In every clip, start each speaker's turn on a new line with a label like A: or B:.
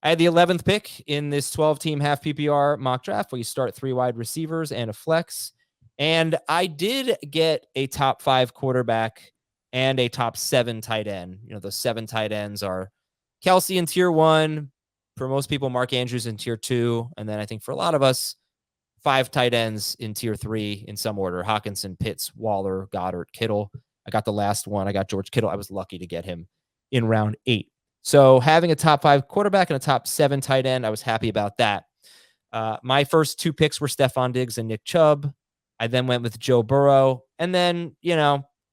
A: I had the 11th pick in this 12-team half PPR mock draft where you start 3 wide receivers and a flex. And I did get a top 5 quarterback and a top 7 tight end. Those 7 tight ends are Kelsey in tier 1. For most people, Mark Andrews in tier 2. And then I think for a lot of us, 5 tight ends in tier 3 in some order: Hawkinson, Pitts, Waller, Goddard, Kittle. I got the last one. I got George Kittle. I was lucky to get him in round 8. So having a top 5 quarterback and a top 7 tight end, I was happy about that. My first 2 picks were Stephon Diggs and Nick Chubb. I then went with Joe Burrow. And then,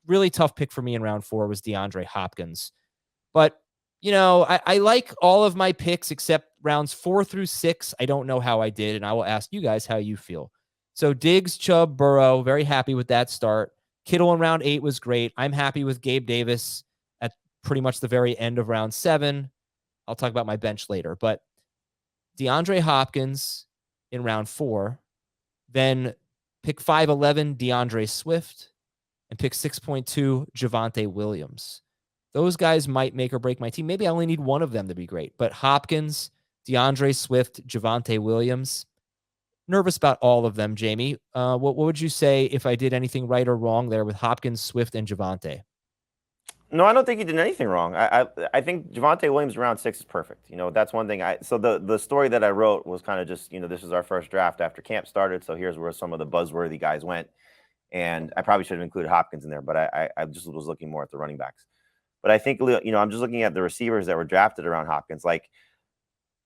A: really tough pick for me in round 4 was DeAndre Hopkins. But, I like all of my picks except rounds 4 through 6. I don't know how I did, and I will ask you guys how you feel. So Diggs, Chubb, Burrow, very happy with that start. Kittle in round 8 was great. I'm happy with Gabe Davis at pretty much the very end of round 7. I'll talk about my bench later. But DeAndre Hopkins in round 4, then pick 511 DeAndre Swift, and pick 6.2 Javonte Williams. Those guys might make or break my team. Maybe I only need one of them to be great. But Hopkins, DeAndre Swift, Javonte Williams, nervous about all of them, Jamie. What would you say if I did anything right or wrong there with Hopkins, Swift, and Javonte?
B: No, I don't think you did anything wrong. I think Javonte Williams round 6 is perfect. That's one thing. So the story that I wrote was kind of just, this is our first draft after camp started. So here's where some of the buzzworthy guys went. And I probably should have included Hopkins in there, but I just was looking more at the running backs. But I think, I'm just looking at the receivers that were drafted around Hopkins. Like,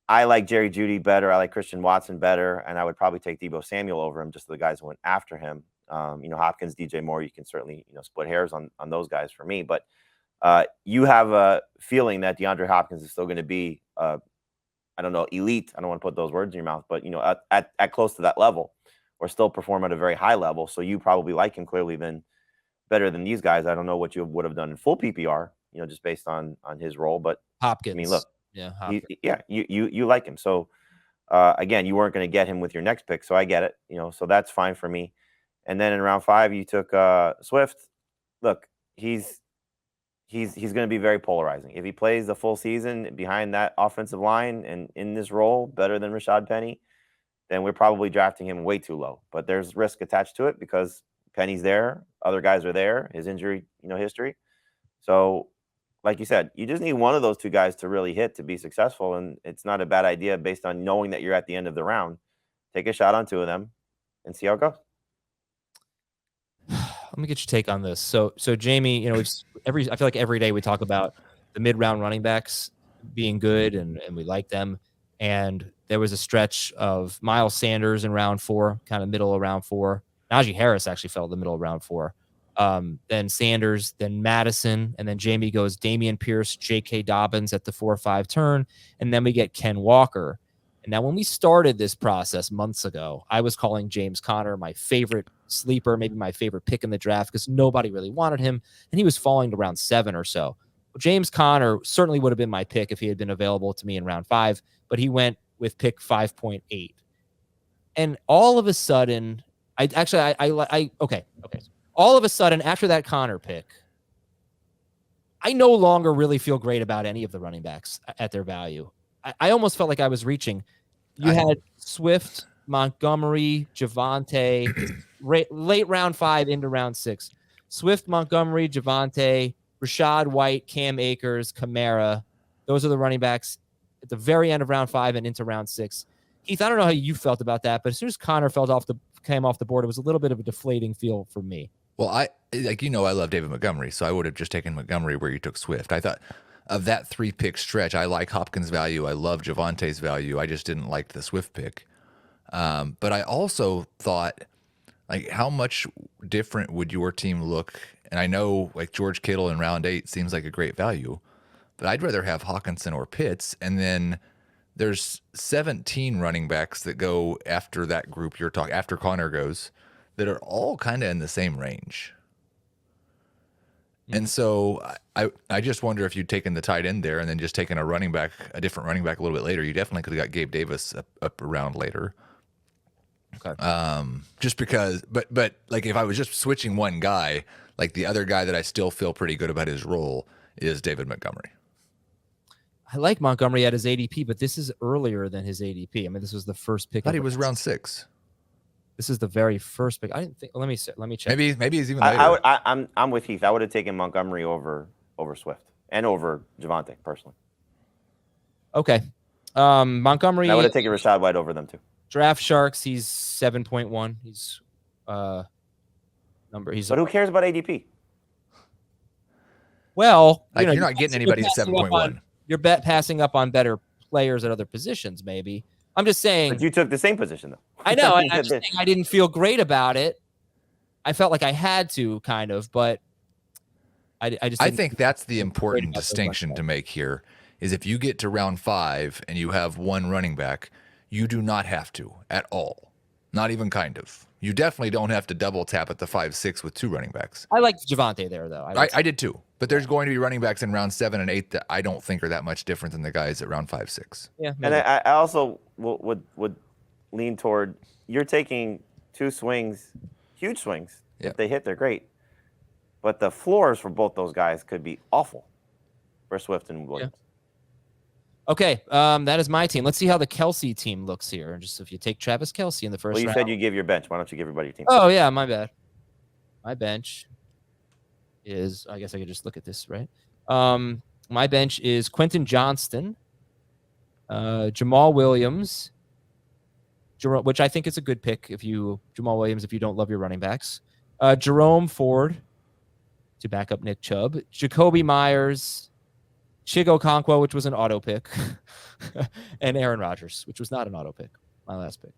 B: I like Jerry Jeudy better. I like Christian Watson better. And I would probably take Deebo Samuel over him, just the guys who went after him. Hopkins, DJ Moore, you can certainly, split hairs on those guys for me. But you have a feeling that DeAndre Hopkins is still going to be, I don't know, elite. I don't want to put those words in your mouth, but, at close to that level, or still perform at a very high level. So you probably like him clearly better than these guys. I don't know what you would have done in full PPR, just based on his role. But
A: Hopkins,
B: I mean, look,
A: Hopkins.
B: You like him. So again, you weren't going to get him with your next pick, so I get it. So that's fine for me. And then in round 5, you took Swift. Look, he's going to be very polarizing. If he plays the full season behind that offensive line and in this role better than Rashad Penny, then we're probably drafting him way too low. But there's risk attached to it because Penny's there, other guys are there, his injury, history. So, like you said, you just need one of those 2 guys to really hit to be successful, and it's not a bad idea based on knowing that you're at the end of the round. Take a shot on 2 of them and see how it goes.
A: Let me get your take on this. So Jamie, I feel like every day we talk about the mid-round running backs being good and we like them. And there was a stretch of Miles Sanders in round 4, kind of middle of round 4. Najee Harris actually fell in the middle of round 4. Then Sanders, then Madison, and then Jamie goes Dameon Pierce, J.K. Dobbins at the 4-5 turn, and then we get Ken Walker. And now when we started this process months ago, I was calling James Conner my favorite sleeper, maybe my favorite pick in the draft because nobody really wanted him, and he was falling to round 7 or so. Well, James Conner certainly would have been my pick if he had been available to me in round 5, but he went with pick 5.8. And all of a sudden, all of a sudden, after that Conner pick, I no longer really feel great about any of the running backs at their value. I almost felt like I was reaching. You had Swift, Montgomery, Javonte, late round 5 into round 6. Swift, Montgomery, Javonte, Rashad White, Cam Akers, Kamara. Those are the running backs at the very end of round 5 and into round 6. Heath, I don't know how you felt about that, but as soon as Conner came off the board, it was a little bit of a deflating feel for me.
C: Well, I love David Montgomery, so I would have just taken Montgomery where you took Swift. I thought of that 3-pick stretch, I like Hopkins' value. I love Javonte's value. I just didn't like the Swift pick. But I also thought, like, how much different would your team look? And I know, like, George Kittle in round 8 seems like a great value, but I'd rather have Hawkinson or Pitts. And then there's 17 running backs that go after that group you're talking, after Conner goes, that are all kind of in the same range. And so I just wonder if you'd taken the tight end there and then just taken a different running back a little bit later. You definitely could have got Gabe Davis up a round later. Okay. Just because, but like if I was just switching one guy, like the other guy that I still feel pretty good about his role is David Montgomery.
A: I like Montgomery at his ADP, but this is earlier than his ADP. I mean, this was the first pick.
C: I thought he
A: of
C: was
A: the-
C: round 6.
A: This is the very first pick. I didn't think. Let me check.
C: Maybe he's even later.
B: I'm with Heath. I would have taken Montgomery over Swift and over Javonte personally.
A: Okay. Montgomery.
B: And I would have taken Rashad White over them too.
A: Draft Sharks. He's 7.1. He's number. He's
B: But who cares about ADP?
A: well.
C: Like,
A: you know,
C: you're not getting anybody at
A: passing up
C: 7.1.
A: You're passing up on better players at other positions. Maybe. I'm just saying.
B: But you took the same position though.
A: I know. And I'm just saying I didn't feel great about it. I felt like I had to kind of, but I just.
C: I
A: didn't
C: think that's the
A: feel great
C: important
A: about those
C: distinction
A: running
C: to make here is if you get to round 5 and you have one running back, you do not have to at all. Not even kind of. You definitely don't have to double tap at the 5-6 with 2 running backs.
A: I like Javonte there though.
C: I did too. But there's going to be running backs in round 7 and 8 that I don't think are that much different than the guys at round 5-6.
A: Yeah.
B: And
A: Maybe.
B: I also would lean toward you're taking 2 swings, huge swings.
C: Yeah.
B: If they hit, they're great. But the floors for both those guys could be awful for Swift and Williams.
A: Okay, that is my team. Let's see how the Kelsey team looks here. Just if you take Travis Kelsey in the first
B: Well, you
A: round.
B: said you give your bench. Why don't you give everybody your team?
A: Oh yeah, my bad. My bench is. I guess I could just look at this, right? My bench is Quentin Johnston, Jamal Williams, which I think is a good pick if you Jamal Williams if you don't love your running backs. Jerome Ford to back up Nick Chubb, Jacoby Myers, Chigo Okonkwo, which was an auto pick, and Aaron Rodgers, which was not an auto pick. My last pick.